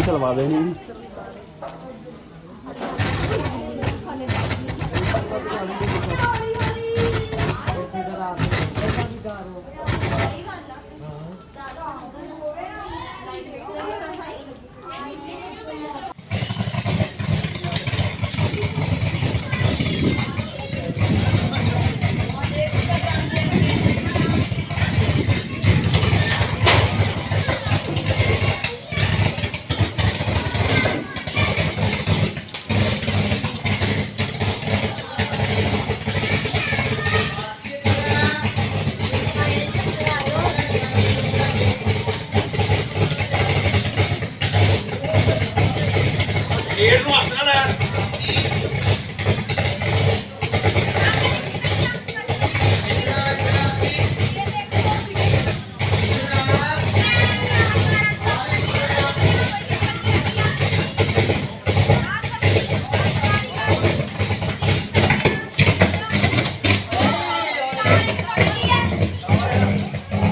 चलवा देनी।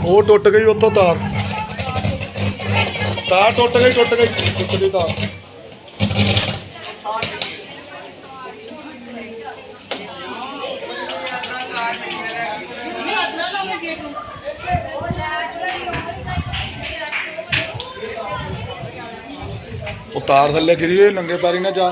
वो टुट गई उतो तार टुट गई तार। तार थले गिरी हुई, नंगे पैरी ना जा।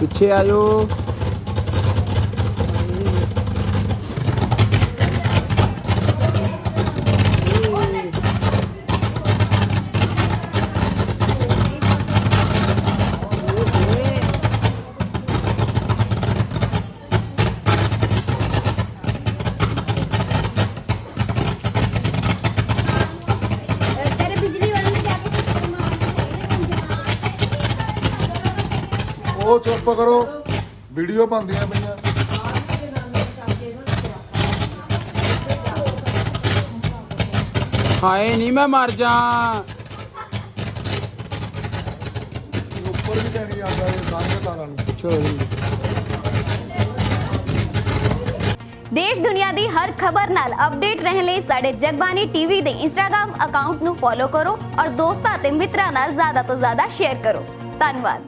पीछे आ जाओ। ओ चुप करो, वीडियो बनदियां पईयां। हाय नहीं मैं मर जा। ऊपर भी नहीं आता ये सामने तारा पिछो। देश दुनिया दी हर खबर नाल अपडेट रहने ਲਈ ਸਾਡੇ जगबानी टीवी ਦੇ इंस्टाग्राम अकाउंट ਨੂੰ फॉलो करो और दोस्तां ते मित्रां नाल ज़्यादा तो ज़्यादा शेयर करो। धन्यवाद।